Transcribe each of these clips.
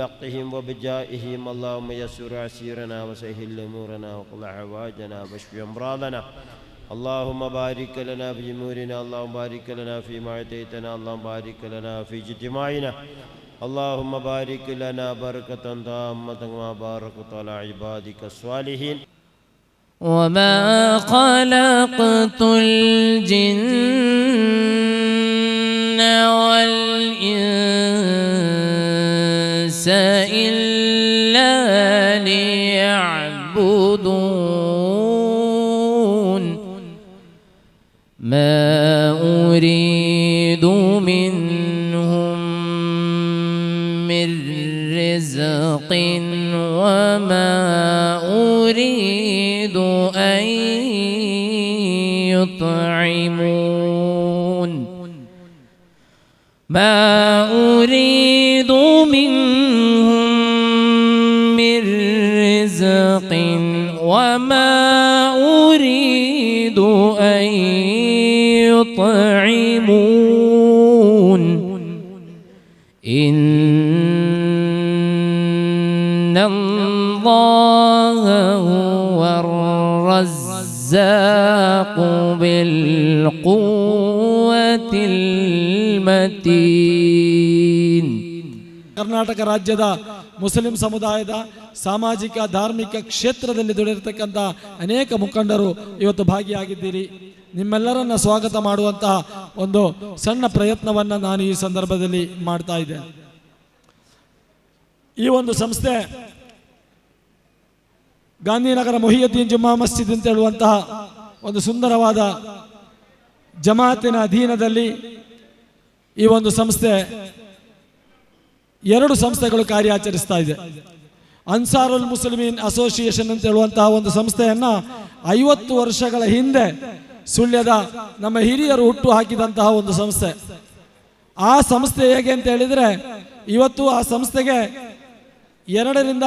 وبحقهم وبجائهم اللهم يسر عسيرنا وسهل أمورنا وقض حوائجنا واشف أمراضنا اللهم بارك لنا في أمورنا اللهم بارك لنا فيما أعطيتنا اللهم بارك لنا في اجتماعنا اللهم بارك لنا بركة تامة وما باركت على عبادك الصالحين. وما خلقت الجن والإنس إلا ليعبدون ما أريد منهم من رزق وما أريد أن يطعمون ما أريد منهم من رزق وما أريد أن يطعمون إن الله هو الرزاق بالقوة المتين. ಕರ್ನಾಟಕ ರಾಜ್ಯದ ಮುಸ್ಲಿಂ ಸಮುದಾಯದ ಸಾಮಾಜಿಕ ಧಾರ್ಮಿಕ ಕ್ಷೇತ್ರದಲ್ಲಿ ದುಡಿದಿರತಕ್ಕಂಥ ಅನೇಕ ಮುಖಂಡರು ಇವತ್ತು ಭಾಗಿಯಾಗಿದ್ದೀರಿ. ನಿಮ್ಮೆಲ್ಲರನ್ನ ಸ್ವಾಗತ ಮಾಡುವಂತಹ ಒಂದು ಸಣ್ಣ ಪ್ರಯತ್ನವನ್ನು ನಾನು ಈ ಸಂದರ್ಭದಲ್ಲಿ ಮಾಡ್ತಾ ಇದ್ದೇನೆ. ಈ ಒಂದು ಸಂಸ್ಥೆ ಗಾಂಧಿನಗರ ಮೊಹಿಯುದ್ದೀನ್ ಜುಮ್ಮಾ ಮಸ್ಜಿದ್ ಅಂತ ಹೇಳುವಂತಹ ಒಂದು ಸುಂದರವಾದ ಜಮಾತಿನ ಅಧೀನದಲ್ಲಿ ಈ ಒಂದು ಸಂಸ್ಥೆ ಎರಡು ಸಂಸ್ಥೆಗಳು ಕಾರ್ಯಾಚರಿಸ್ತಾ ಇದೆ. ಅನ್ಸಾರುಲ್ ಮುಸ್ಲಿಮೀನ್ ಅಸೋಸಿಯೇಷನ್ ಅಂತ ಹೇಳುವಂತಹ ಒಂದು ಸಂಸ್ಥೆಯನ್ನ 50 ವರ್ಷಗಳ ಹಿಂದೆ ಸುಳ್ಯದ ನಮ್ಮ ಹಿರಿಯರು ಹುಟ್ಟು ಹಾಕಿದಂತಹ ಒಂದು ಸಂಸ್ಥೆ. ಆ ಸಂಸ್ಥೆ ಹೇಗೆ ಅಂತ ಹೇಳಿದ್ರೆ ಇವತ್ತು ಆ ಸಂಸ್ಥೆಗೆ 2 ರಿಂದ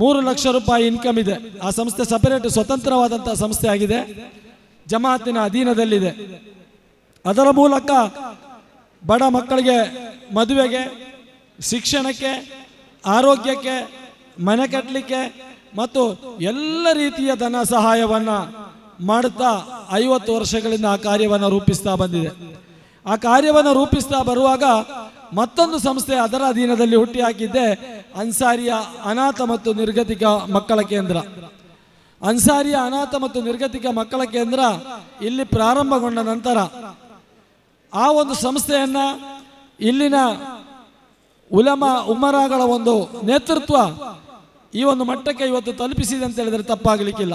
3 ಲಕ್ಷ ರೂಪಾಯಿ ಇನ್ಕಮ್ ಇದೆ. ಆ ಸಂಸ್ಥೆ ಸಪರೇಟ್ ಸ್ವತಂತ್ರವಾದಂತಹ ಸಂಸ್ಥೆ ಆಗಿದೆ, ಜಮಾತಿನ ಅಧೀನದಲ್ಲಿದೆ. ಅದರ ಮೂಲಕ ಬಡ ಮಕ್ಕಳಿಗೆ ಮದುವೆಗೆ, ಶಿಕ್ಷಣಕ್ಕೆ, ಆರೋಗ್ಯಕ್ಕೆ, ಮನೆ ಕಟ್ಟಲಿಕ್ಕೆ ಮತ್ತು ಎಲ್ಲ ರೀತಿಯ ಧನ ಸಹಾಯವನ್ನು ಮಾಡುತ್ತಾ 50 ವರ್ಷಗಳಿಂದ ಆ ಕಾರ್ಯವನ್ನು ರೂಪಿಸ್ತಾ ಬಂದಿದೆ. ಆ ಕಾರ್ಯವನ್ನು ರೂಪಿಸ್ತಾ ಬರುವಾಗ ಮತ್ತೊಂದು ಸಂಸ್ಥೆ ಅದರ ಅಧೀನದಲ್ಲಿ ಹುಟ್ಟಿ ಹಾಕಿದ್ದೆ ಅನ್ಸಾರಿಯ ಅನಾಥ ಮತ್ತು ನಿರ್ಗತಿಕ ಮಕ್ಕಳ ಕೇಂದ್ರ. ಅನ್ಸಾರಿಯ ಅನಾಥ ಮತ್ತು ನಿರ್ಗತಿಕ ಮಕ್ಕಳ ಕೇಂದ್ರ ಇಲ್ಲಿ ಪ್ರಾರಂಭಗೊಂಡ ನಂತರ ಆ ಒಂದು ಸಂಸ್ಥೆಯನ್ನ ಇಲ್ಲಿನ ಉಮರಾಗಳ ಒಂದು ನೇತೃತ್ವ ಈ ಒಂದು ಮಟ್ಟಕ್ಕೆ ಇವತ್ತು ತಲುಪಿಸಿದೆ ಅಂತ ಹೇಳಿದ್ರೆ ತಪ್ಪಾಗಲಿಕ್ಕಿಲ್ಲ.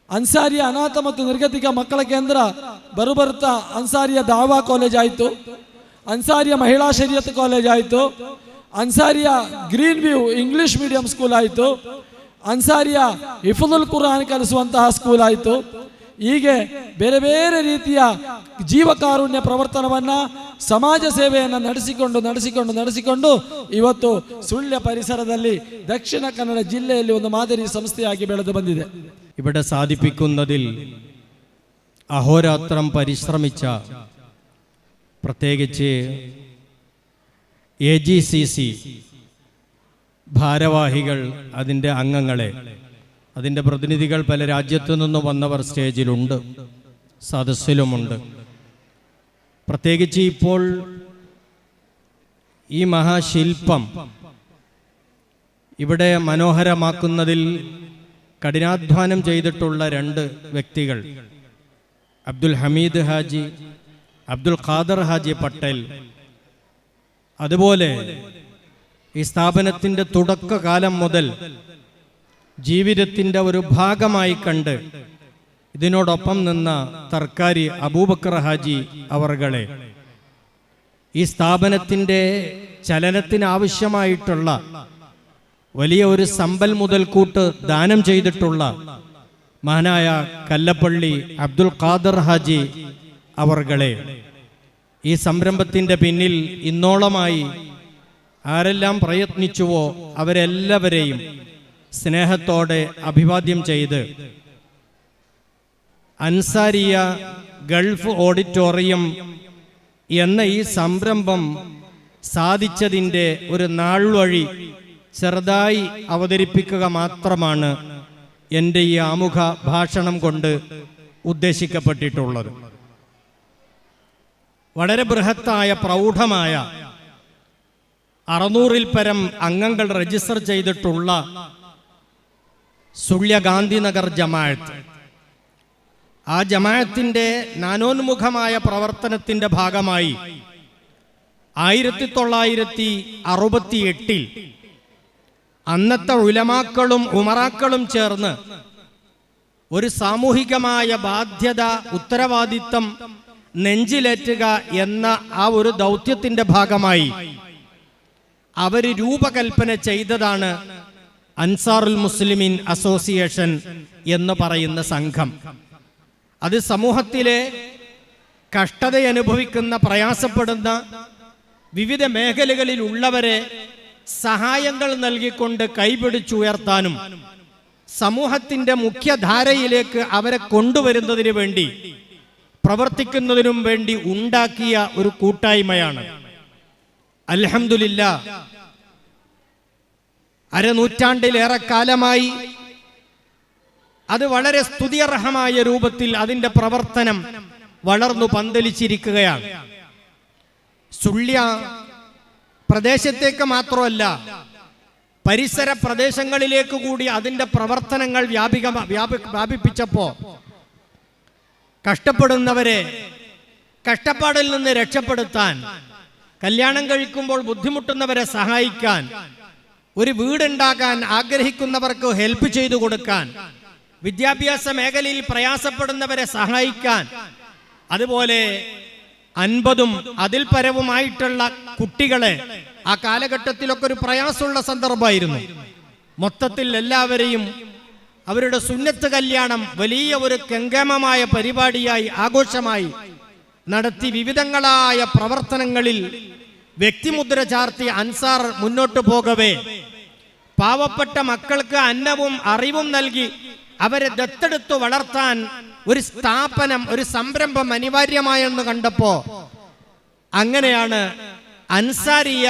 ಅನ್ಸಾರಿಯ ಅನಾಥ ಮತ್ತು ನಿರ್ಗತಿಕ ಮಕ್ಕಳ ಕೇಂದ್ರ ಬರುತ್ತಾ ಅನ್ಸಾರಿಯ ದಾವಾ ಕಾಲೇಜ್ ಆಯಿತು, ಅನ್ಸಾರಿಯ ಮಹಿಳಾ ಶರೀಯತ್ ಕಾಲೇಜ್ ಆಯಿತು, Ansariya green view English medium school ಆಯಿತು, ಅನ್ಸಾರಿಯ ಹಿಫ್ಜುಲ್ ಕುರಾನ್ ಕಲಿಸುವಂತಹ ಸ್ಕೂಲ್ ಆಯಿತು. ಹೀಗೆ ಬೇರೆ ಬೇರೆ ರೀತಿಯ ಜೀವಕಾರುಣ್ಯ ಪ್ರವರ್ತನವನ್ನ, ಸಮಾಜ ಸೇವೆಯನ್ನು ನಡೆಸಿಕೊಂಡು ಇವತ್ತು ಸುಳ್ಯ ಪರಿಸರದಲ್ಲಿ ದಕ್ಷಿಣ ಕನ್ನಡ ಜಿಲ್ಲೆಯಲ್ಲಿ ಒಂದು ಮಾದರಿ ಸಂಸ್ಥೆಯಾಗಿ ಬೆಳೆದು ಬಂದಿದೆ. ഇവിടെ സാധിപ്പിക്കുന്നതിൽ അഹോരാത്രം പരിശ്രമിച്ച പ്രത്യേകിച്ച് AGCC ഭാരവാഹികൾ, അതിൻ്റെ അംഗങ്ങളെ, അതിൻ്റെ പ്രതിനിധികൾ പല രാജ്യത്തു നിന്നും വന്നവർ സ്റ്റേജിലുണ്ട്, സദസ്സിലുമുണ്ട്. പ്രത്യേകിച്ച് ഇപ്പോൾ ഈ മഹാശില്പം ഇവിടെ മനോഹരമാക്കുന്നതിൽ കഠിനാധ്വാനം ചെയ്തിട്ടുള്ള 2 വ്യക്തികൾ, അബ്ദുൽ ഹമീദ് ഹാജി, അബ്ദുൽ ഖാദർ ഹാജി പട്ടേൽ, അതുപോലെ ഈ സ്ഥാപനത്തിൻ്റെ തുടക്കകാലം മുതൽ ജീവിതത്തിൻ്റെ ഒരു ഭാഗമായി കണ്ട് ഇതിനോടൊപ്പം നിന്ന തർക്കാരി അബൂബക്കർ ഹാജി അവർകളെ ഈ സ്ഥാപനത്തിൻ്റെ ചലനത്തിനാവശ്യമായിട്ടുള്ള വലിയ ഒരു സമ്പൽ മുതൽക്കൂട്ട് ദാനം ചെയ്തിട്ടുള്ള മഹാനായ കല്ലപ്പള്ളി അബ്ദുൽ ഖാദർ ഹാജി അവർകളെ ഈ സംരംഭത്തിൻ്റെ പിന്നിൽ ഇന്നോളമായി ആരെല്ലാം പ്രയത്നിച്ചുവോ അവരെല്ലാവരെയും സ്നേഹത്തോടെ അഭിവാദ്യം ചെയ്ത് അൻസാരിയ ഗൾഫ് ഓഡിറ്റോറിയം എന്ന ഈ സംരംഭം സാധിച്ചതിൻ്റെ ഒരു നാൾവഴി ചെറുതായി അവതരിപ്പിക്കുക മാത്രമാണ് എൻ്റെ ഈ ആമുഖ ഭാഷണം കൊണ്ട് ഉദ്ദേശിക്കപ്പെട്ടിട്ടുള്ളത്. വളരെ ബൃഹത്തായ പ്രൗഢമായ 600-ൽ പരം അംഗങ്ങൾ രജിസ്റ്റർ ചെയ്തിട്ടുള്ള സുള്യ ഗാന്ധിനഗർ ജമാഅത്ത്, ആ ജമാഅത്തിൻ്റെ നാനോന്മുഖമായ പ്രവർത്തനത്തിൻ്റെ ഭാഗമായി 1968 അന്നത്തെ ഉലമാക്കളും ഉമറാക്കളും ചേർന്ന് ഒരു സാമൂഹികമായ ബാധ്യത, ഉത്തരവാദിത്തം നെഞ്ചിലേറ്റുക എന്ന ആ ഒരു ദൗത്യത്തിൻ്റെ ഭാഗമായി അവർ രൂപകൽപ്പന ചെയ്തതാണ് അൻസാറുൽ മുസ്ലിമീൻ അസോസിയേഷൻ എന്ന് പറയുന്ന സംഘം. അത് സമൂഹത്തിലെ കഷ്ടതയനുഭവിക്കുന്ന, പ്രയാസപ്പെടുന്ന വിവിധ മേഖലകളിലുള്ളവരെ സഹായങ്ങൾ നൽകിക്കൊണ്ട് കൈപിടിച്ചുയർത്താനും സമൂഹത്തിൻ്റെ മുഖ്യധാരയിലേക്ക് അവരെ കൊണ്ടുവരുന്നതിന് വേണ്ടി പ്രവർത്തിക്കുന്നതിനും വേണ്ടി ഉണ്ടാക്കിയ ഒരു കൂട്ടായ്മയാണ്. അൽഹംദുലില്ലാ, അരനൂറ്റാണ്ടിലേറെ കാലമായി അത് വളരെ സ്തുത്യർഹമായ രൂപത്തിൽ അതിൻ്റെ പ്രവർത്തനം വളർന്നു പന്തലിച്ചിരിക്കുകയാണ്. സുള്യ പ്രദേശത്തേക്ക് മാത്രമല്ല, പരിസര പ്രദേശങ്ങളിലേക്ക് കൂടി അതിൻ്റെ പ്രവർത്തനങ്ങൾ വ്യാപിപ്പിച്ചപ്പോൾ കഷ്ടപ്പെടുന്നവരെ കഷ്ടപ്പാടിൽ നിന്ന് രക്ഷപ്പെടുത്താൻ, കല്യാണം കഴിക്കുമ്പോൾ ബുദ്ധിമുട്ടുന്നവരെ സഹായിക്കാൻ, ഒരു വീടുണ്ടാക്കാൻ ആഗ്രഹിക്കുന്നവർക്ക് ഹെൽപ്പ് ചെയ്തു കൊടുക്കാൻ, വിദ്യാഭ്യാസ മേഖലയിൽ പ്രയാസപ്പെടുന്നവരെ സഹായിക്കാൻ, അതുപോലെ 50ഉം അതിൽ പരവുമായിട്ടുള്ള കുട്ടികളെ, ആ കാലഘട്ടത്തിലൊക്കെ ഒരു പ്രയാസമുള്ള സന്ദർഭമായിരുന്നു. മൊത്തത്തിൽ എല്ലാവരെയും അവരുടെ സുന്നത്ത് കല്യാണം വലിയ ഒരു കെങ്കേമമായ പരിപാടിയായി, ആഘോഷമായി നടത്തി വിവിധങ്ങളായ പ്രവർത്തനങ്ങളിൽ വ്യക്തിമുദ്ര ചാർത്തി അൻസാർ മുന്നോട്ട് പോകവേ പാവപ്പെട്ട മക്കൾക്ക് അന്നവും അറിവും നൽകി അവരെ ദത്തെടുത്തു വളർത്താൻ ഒരു സ്ഥാപനം, ഒരു സംരംഭം അനിവാര്യമായെന്ന് കണ്ടപ്പോ അങ്ങനെയാണ് അൻസാരിയ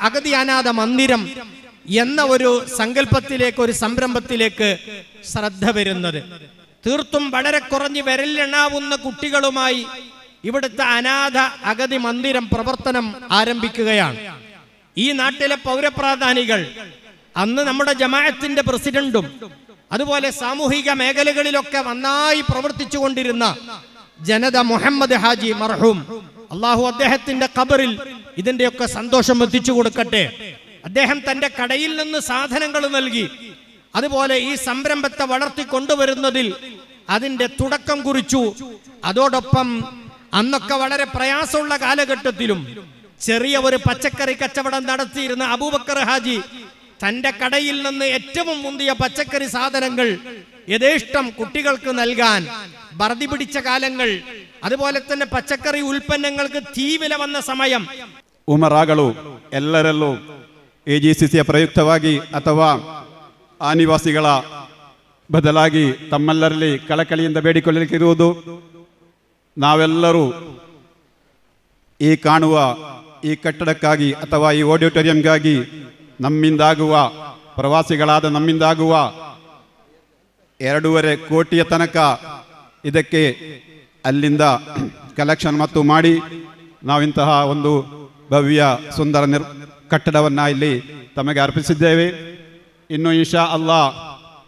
അഗതി അനാഥ മന്ദിരം എന്ന ഒരു സങ്കല്പത്തിലേക്ക്, ഒരു സംരംഭത്തിലേക്ക് ശ്രദ്ധ വരുന്നത്. തീർത്തും വളരെ കുറഞ്ഞ് വിരലിലെണ്ണാവുന്ന കുട്ടികളുമായി ഇവിടുത്തെ അനാഥ അഗതി മന്ദിരം പ്രവർത്തനം ആരംഭിക്കുകയാണ്. ഈ നാട്ടിലെ പൗരപ്രാധാനികൾ, അന്ന് നമ്മുടെ ജമാഅത്തിന്റെ പ്രസിഡന്റും അതുപോലെ സാമൂഹിക മേഖലകളിലൊക്കെ നന്നായി പ്രവർത്തിച്ചു കൊണ്ടിരുന്ന ജനത മുഹമ്മദ് ഹാജി മർഹൂം, അള്ളാഹു അദ്ദേഹത്തിന്റെ ഖബറിൽ ഇതിന്റെയൊക്കെ സന്തോഷം എത്തിച്ചു കൊടുക്കട്ടെ. അദ്ദേഹം തന്റെ കടയിൽ നിന്ന് സാധനങ്ങൾ നൽകി അതുപോലെ ഈ സംരംഭത്തെ വളർത്തിക്കൊണ്ടുവരുന്നതിൽ അതിന്റെ തുടക്കം കുറിച്ചു. അതോടൊപ്പം അന്നൊക്കെ വളരെ പ്രയാസമുള്ള കാലഘട്ടത്തിലും ചെറിയ ഒരു പച്ചക്കറി കച്ചവടം നടത്തിയിരുന്ന അബൂബക്കർ ഹാജി തന്റെ കടയിൽ നിന്ന് ഏറ്റവും മുന്തിയ പച്ചക്കറി സാധനങ്ങൾ യഥേഷ്ടം കുട്ടികൾക്ക് നൽകാൻ, വറുതി പിടിച്ച കാലങ്ങൾ, അതുപോലെ തന്നെ പച്ചക്കറി ഉൽപ്പന്നങ്ങൾക്ക് തീവില വന്ന സമയം, ಉಮರಾಗಳು ಎಲ್ಲರಲ್ಲೂ AGCCಯ ಪ್ರಯುಕ್ತವಾಗಿ ಅಥವಾ ಆ ನಿವಾಸಿಗಳ ಬದಲಾಗಿ ತಮ್ಮೆಲ್ಲರಲ್ಲಿ ಕಳಕಳಿಯಿಂದ ಬೇಡಿಕೊಳ್ಳಲಿಕ್ಕಿರುವುದು, ನಾವೆಲ್ಲರೂ ಈ ಕಾಣುವ ಈ ಕಟ್ಟಡಕ್ಕಾಗಿ ಅಥವಾ ಈ ಆಡಿಟೋರಿಯಂಗಾಗಿ ನಮ್ಮಿಂದಾಗುವ, ಪ್ರವಾಸಿಗಳಾದ ನಮ್ಮಿಂದಾಗುವ 2.5 ಕೋಟಿಯ ತನಕ ಇದಕ್ಕೆ ಅಲ್ಲಿಂದ ಕಲೆಕ್ಷನ್ ಮತ್ತು ಮಾಡಿ ನಾವಿಂತಹ ಒಂದು ಭವ್ಯ ಸುಂದರ ಕಟ್ಟಡವನ್ನು ಇಲ್ಲಿ ತಮಗೆ ಅರ್ಪಿಸಿದ್ದೇವೆ. ಇನ್ನು ಇನ್ಶಾ ಅಲ್ಲಾ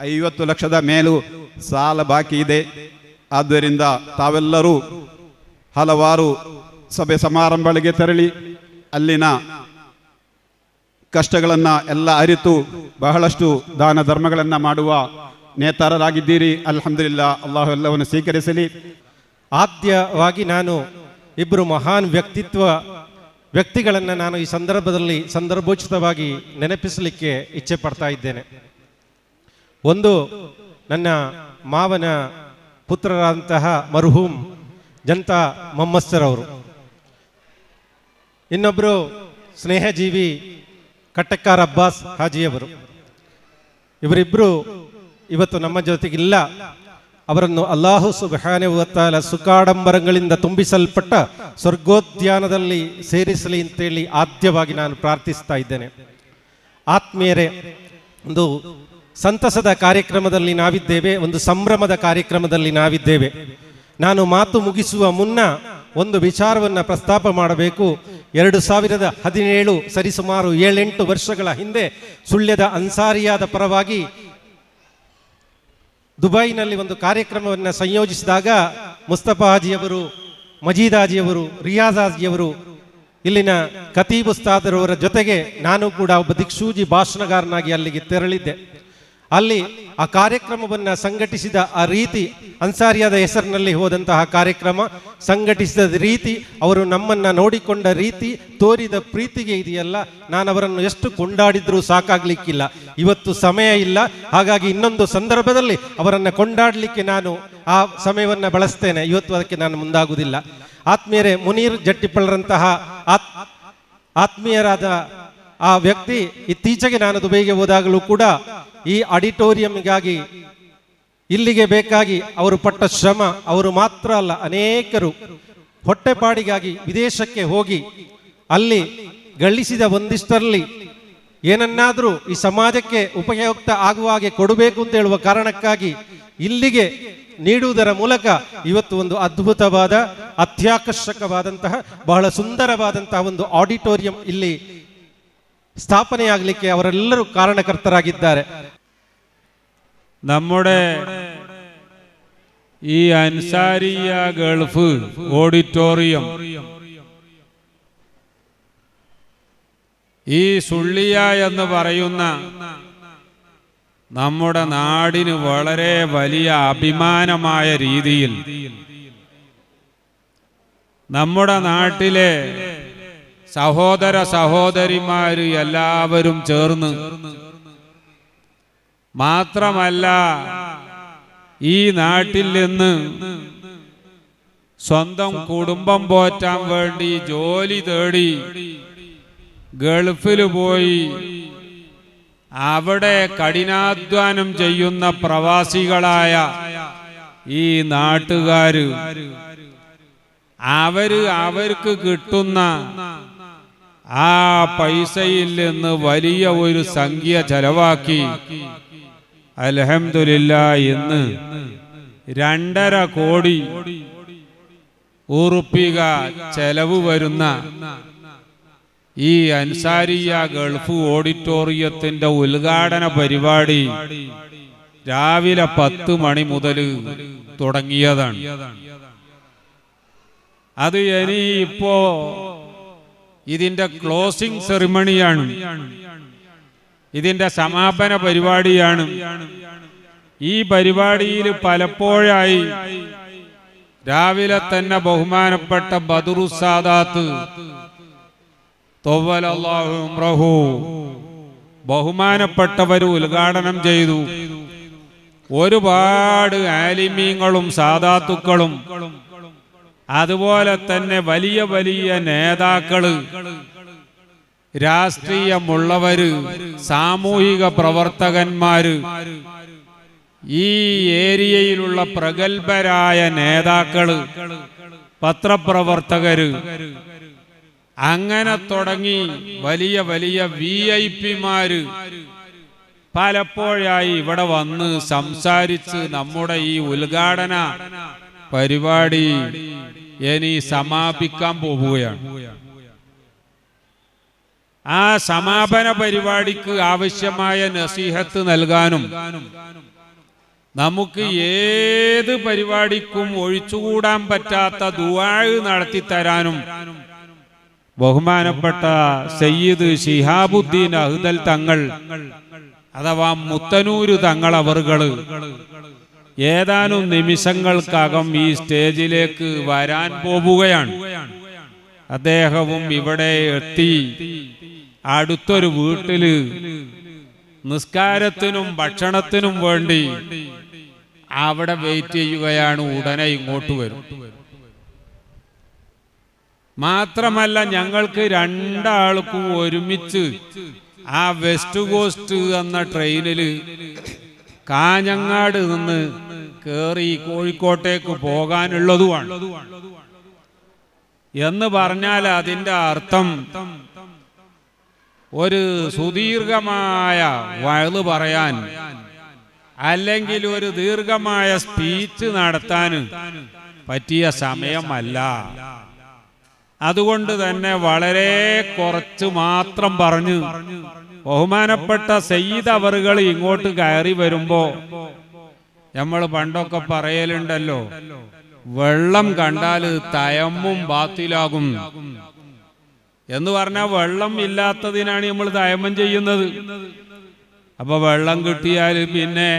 50 ಲಕ್ಷದ ಮೇಲೂ ಸಾಲ ಬಾಕಿ ಇದೆ. ಆದ್ದರಿಂದ ತಾವೆಲ್ಲರೂ ಹಲವಾರು ಸಭೆ ಸಮಾರಂಭಗಳಿಗೆ ತೆರಳಿ ಅಲ್ಲಿನ ಕಷ್ಟಗಳನ್ನು ಎಲ್ಲ ಅರಿತು ಬಹಳಷ್ಟು ದಾನ ಧರ್ಮಗಳನ್ನು ಮಾಡುವ ನೇತಾರರಾಗಿದ್ದೀರಿ. ಅಲ್ಹಮ್ದುಲಿಲ್ಲಾ, ಅಲ್ಲಾಹು ಎಲ್ಲವನ್ನು ಸ್ವೀಕರಿಸಲಿ. ಆದ್ಯವಾಗಿ ನಾನು ಇಬ್ಬರು ಮಹಾನ್ ವ್ಯಕ್ತಿಗಳನ್ನು ನಾನು ಈ ಸಂದರ್ಭದಲ್ಲಿ ಸಂದರ್ಭೋಚಿತವಾಗಿ ನೆನಪಿಸಲಿಕ್ಕೆ ಇಚ್ಛೆ ಪಡ್ತಾ ಇದ್ದೇನೆ. ಒಂದು, ನನ್ನ ಮಾವನ ಪುತ್ರರಾದಂತಹ ಮರ್ಹೂಮ್ ಜನತಾ ಮೊಹಮ್ಮದ್ ಸರ್ ಅವರು. ಇನ್ನೊಬ್ಬರು ಸ್ನೇಹಜೀವಿ ಕಟ್ಟಕ್ಕಾರ್ ಅಬ್ಬಾಸ್ ಹಾಜಿಯವರು. ಇವರಿಬ್ಬರು ಇವತ್ತು ನಮ್ಮ ಜೊತೆಗಿಲ್ಲ. ಅವರನ್ನು ಅಲ್ಲಾಹು ಸುಬ್ಹಾನಹು ವ ತಆಲ ಸುಖಾಡಂಬರಗಳಿಂದ ತುಂಬಿಸಲ್ಪಟ್ಟ ಸ್ವರ್ಗೋದ್ಯಾನದಲ್ಲಿ ಸೇರಿಸಲಿ ಅಂತೇಳಿ ಆದ್ಯವಾಗಿ ನಾನು ಪ್ರಾರ್ಥಿಸ್ತಾ ಇದ್ದೇನೆ. ಆತ್ಮೀಯರೇ, ಒಂದು ಸಂತಸದ ಕಾರ್ಯಕ್ರಮದಲ್ಲಿ ನಾವಿದ್ದೇವೆ, ಒಂದು ಸಂಭ್ರಮದ ಕಾರ್ಯಕ್ರಮದಲ್ಲಿ ನಾವಿದ್ದೇವೆ. ನಾನು ಮಾತು ಮುಗಿಸುವ ಮುನ್ನ ಒಂದು ವಿಚಾರವನ್ನು ಪ್ರಸ್ತಾಪ ಮಾಡಬೇಕು. 2017 ಸರಿಸುಮಾರು 7-8 ವರ್ಷಗಳ ಹಿಂದೆ ಸುಳ್ಯದ ಅನ್ಸಾರಿಯಾದ ಪರವಾಗಿ ದುಬೈನಲ್ಲಿ ಒಂದು ಕಾರ್ಯಕ್ರಮವನ್ನು ಸಂಯೋಜಿಸಿದಾಗ ಮುಸ್ತಫಾ ಹಾಜಿಯವರು, ಮಜೀದ್ ಹಾಜಿಯವರು, ರಿಯಾಜ್ ಹಾಜಿಯವರು, ಇಲ್ಲಿನ ಖತೀಬ್ ಉಸ್ತಾದರವರ ಜೊತೆಗೆ ನಾನು ಕೂಡ ಒಬ್ಬ ದಿಕ್ಸೂಜಿ ಭಾಷಣಗಾರನಾಗಿ ಅಲ್ಲಿಗೆ ತೆರಳಿದ್ದೆ. ಅಲ್ಲಿ ಆ ಕಾರ್ಯಕ್ರಮವನ್ನು ಸಂಘಟಿಸಿದ ಆ ರೀತಿ, ಅನ್ಸಾರಿಯಾದ ಹೆಸರಿನಲ್ಲಿ ಹೋದಂತಹ ಕಾರ್ಯಕ್ರಮ ಸಂಘಟಿಸಿದ ರೀತಿ, ಅವರು ನಮ್ಮನ್ನು ನೋಡಿಕೊಂಡ ರೀತಿ, ತೋರಿದ ಪ್ರೀತಿಗೆ ಇದೆಯಲ್ಲ, ನಾನು ಅವರನ್ನು ಎಷ್ಟು ಕೊಂಡಾಡಿದ್ರೂ ಸಾಕಾಗಲಿಕ್ಕಿಲ್ಲ. ಇವತ್ತು ಸಮಯ ಇಲ್ಲ, ಹಾಗಾಗಿ ಇನ್ನೊಂದು ಸಂದರ್ಭದಲ್ಲಿ ಅವರನ್ನು ಕೊಂಡಾಡಲಿಕ್ಕೆ ನಾನು ಆ ಸಮಯವನ್ನು ಬಳಸ್ತೇನೆ. ಇವತ್ತು ಅದಕ್ಕೆ ನಾನು ಮುಂದಾಗುವುದಿಲ್ಲ. ಆತ್ಮೀಯರೇ, ಮುನೀರ್ ಜಟ್ಟಿಪ್ಪಳರಂತಹ ಆತ್ಮೀಯರಾದ ಆ ವ್ಯಕ್ತಿ ಇತ್ತೀಚೆಗೆ ನಾನು ದುಬೈಗೆ ಹೋದಾಗಲೂ ಕೂಡ ಈ ಆಡಿಟೋರಿಯಂಗಾಗಿ, ಇಲ್ಲಿಗೆ ಬೇಕಾಗಿ ಅವರು ಪಟ್ಟ ಶ್ರಮ, ಅವರು ಮಾತ್ರ ಅಲ್ಲ, ಅನೇಕರು ಹೊಟ್ಟೆಪಾಡಿಗಾಗಿ ವಿದೇಶಕ್ಕೆ ಹೋಗಿ ಅಲ್ಲಿ ಗಳಿಸಿದ ಒಂದಿಷ್ಟರಲ್ಲಿ ಏನನ್ನಾದರೂ ಈ ಸಮಾಜಕ್ಕೆ ಉಪಯುಕ್ತ ಆಗುವ ಹಾಗೆ ಕೊಡಬೇಕು ಅಂತ ಹೇಳುವ ಕಾರಣಕ್ಕಾಗಿ ಇಲ್ಲಿಗೆ ನೀಡುವುದರ ಮೂಲಕ ಇವತ್ತು ಒಂದು ಅದ್ಭುತವಾದ, ಅತ್ಯಾಕರ್ಷಕವಾದಂತಹ, ಬಹಳ ಸುಂದರವಾದಂತಹ ಒಂದು ಆಡಿಟೋರಿಯಂ ಇಲ್ಲಿ സ്ഥാപനയാകലിಕ್ಕೆ ಅವರೆಲ್ಲರೂ ಕಾರಣಕರ್ತರಾಗಿದ್ದಾರೆ. നമ്മുടെ ഈ അൻസാരിയ ഗൾഫ് ഓഡിറ്റോറിയം ഈ സുള്ളിയ എന്ന് പറയുന്ന നമ്മുടെ നാടിന് വളരെ വലിയ അഭിമാനമായ രീതിയിൽ നമ്മുടെ നാട്ടിലെ സഹോദര സഹോദരിമാര് എല്ലാവരും ചേർന്ന്, മാത്രമല്ല ഈ നാട്ടിൽ നിന്ന് സ്വന്തം കുടുംബം പോറ്റാൻ വേണ്ടി ജോലി തേടി ഗൾഫിൽ പോയി അവിടെ കഠിനാധ്വാനം ചെയ്യുന്ന പ്രവാസികളായ ഈ നാട്ടുകാര് അവർക്ക് കിട്ടുന്ന ആ പൈസയിൽ നിന്ന് വലിയ ഒരു സംഖ്യ ചെലവാക്കി അൽഹംദുലില്ലാഹ് ഇന്ന് 2.5 കോടി ഉറുപ്പിക ചെലവ് വരുന്ന ഈ അൻസാരിയ ഗൾഫ് ഓഡിറ്റോറിയത്തിന്റെ ഉദ്ഘാടന പരിപാടി രാവിലെ 10 മണി മുതൽ തുടങ്ങിയതാണ്. അത് ഇനി ഇപ്പോ ഇതിന്റെ ക്ലോസിംഗ് സെറിമണിയാണ്, ഇതിന്റെ സമാപന പരിപാടിയാണ്. ഈ പരിപാടിയിൽ പലപ്പോഴായി രാവിലെ തന്നെ ബഹുമാനപ്പെട്ട ബദറു സാദാത്ത് തൊവ്വലല്ലാഹു ഉംറഹു ബഹുമാനപ്പെട്ടവർ ഉദ്ഘാടനം ചെയ്തു. ഒരുപാട് ആലിമീങ്ങളും സാദാത്തുക്കളും അതുപോലെ തന്നെ വലിയ വലിയ നേതാക്കള്, രാഷ്ട്രീയമുള്ളവര്, സാമൂഹിക പ്രവർത്തകന്മാര്, ഈ ഏരിയയിലുള്ള പ്രഗത്ഭരായ നേതാക്കള്, പത്രപ്രവർത്തകര്, അങ്ങനെ തുടങ്ങി വലിയ വലിയ VIP-മാര് പലപ്പോഴായി ഇവിടെ വന്ന് സംസാരിച്ച് നമ്മുടെ ഈ ഉദ്ഘാടന പരിപാടി ഇനി സമാപിക്കാൻ പോവുകയാണ്. ആ സമാപന പരിപാടിക്ക് ആവശ്യമായ നസീഹത്ത് നൽകാനും നമുക്ക് ഏത് പരിപാടിക്കും ഒഴിച്ചുകൂടാൻ പറ്റാത്ത ദുആ നടത്തിത്തരാനും ബഹുമാനപ്പെട്ട സയ്യിദ് ശിഹാബുദ്ദീൻ അഹ്ദൽ തങ്ങൾ അഥവാ മുത്തനൂര് തങ്ങൾ അവറുകള് ഏതാനും നിമിഷങ്ങൾക്കകം ഈ സ്റ്റേജിലേക്ക് വരാൻ പോവുകയാണ്. അദ്ദേഹവും ഇവിടെ എത്തി അടുത്തൊരു വീട്ടില് നിസ്കാരത്തിനും ഭക്ഷണത്തിനും വേണ്ടി അവിടെ വെയിറ്റ് ചെയ്യുകയാണ്. ഉടനെ ഇങ്ങോട്ട് വരും. മാത്രമല്ല ഞങ്ങൾക്ക് രണ്ടാൾക്കും ഒരുമിച്ച് ആ വെസ്റ്റ് കോസ്റ്റ് എന്ന ട്രെയിനിൽ കാഞ്ഞങ്ങാട് നിന്ന് കയറി കോഴിക്കോട്ടേക്ക് പോകാനുള്ളതുമാണ്. എന്ന് പറഞ്ഞാൽ അതിൻ്റെ അർത്ഥം ഒരു സുദീർഘമായ വഅ്ള് പറയാൻ അല്ലെങ്കിൽ ഒരു ദീർഘമായ സ്പീച്ച് നടത്താൻ പറ്റിയ സമയമല്ല. അതുകൊണ്ട് തന്നെ വളരെ കുറച്ച് മാത്രം പറഞ്ഞു ബഹുമാനപ്പെട്ട സയ്യിദ് അവറുകൾ ഇങ്ങോട്ട് കയറി വരുമ്പോ നമ്മൾ പണ്ടൊക്കെ പറയലുണ്ടല്ലോ, വെള്ളം കണ്ടാൽ തയമ്മും ബാത്തിലാകും എന്ന് പറഞ്ഞാൽ വെള്ളം ഇല്ലാത്തതിനാണ് നമ്മൾ തയമ്മം ചെയ്യുന്നത്. അപ്പൊ വെള്ളം കിട്ടിയാൽ പിന്നെ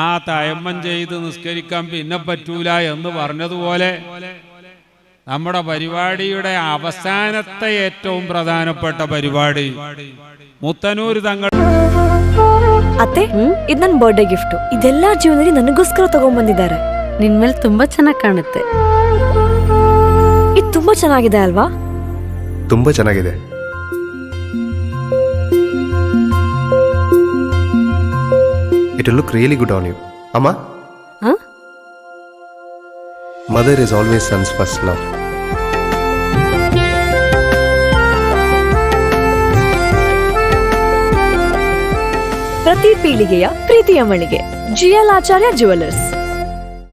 ആ തയമ്മം ചെയ്ത് നിസ്കരിക്കാൻ പിന്നെ പറ്റൂല എന്ന് പറഞ്ഞതുപോലെ നമ്മുടെ പരിപാടിയുടെ അവസാനത്തെ ഏറ്റവും പ്രധാനപ്പെട്ട പരിപാടി മുത്തനൂർ തങ്ങൾ ಅತ್ತೆ ಇದು ನನ್ನ ಬರ್ಡೇ ಗಿಫ್ಟ್. ಇದೆಲ್ಲ ಜೀವನದಲ್ಲಿ ನನಗೋಸ್ಕರ ತಗೊಂಡ್ಬಂದಿದ್ದಾರೆ. ನಿನ್ಮೇಲೆ ತುಂಬಾ ಚೆನ್ನಾಗಿ ಕಾಣುತ್ತೆ. ಇದು ತುಂಬಾ ಚೆನ್ನಾಗಿದೆ ಅಲ್ವಾ? ತುಂಬಾ ಚೆನ್ನಾಗಿದೆ. It will look really good on you. Amma? Huh? Mother is always son's first love. ಪ್ರತಿ ಪೀಳಿಗೆಯ ಪ್ರೀತಿಯ ಮಳಿಗೆ GL ಆಚಾರ್ಯ ಜುವೆಲ್ಲರ್ಸ್.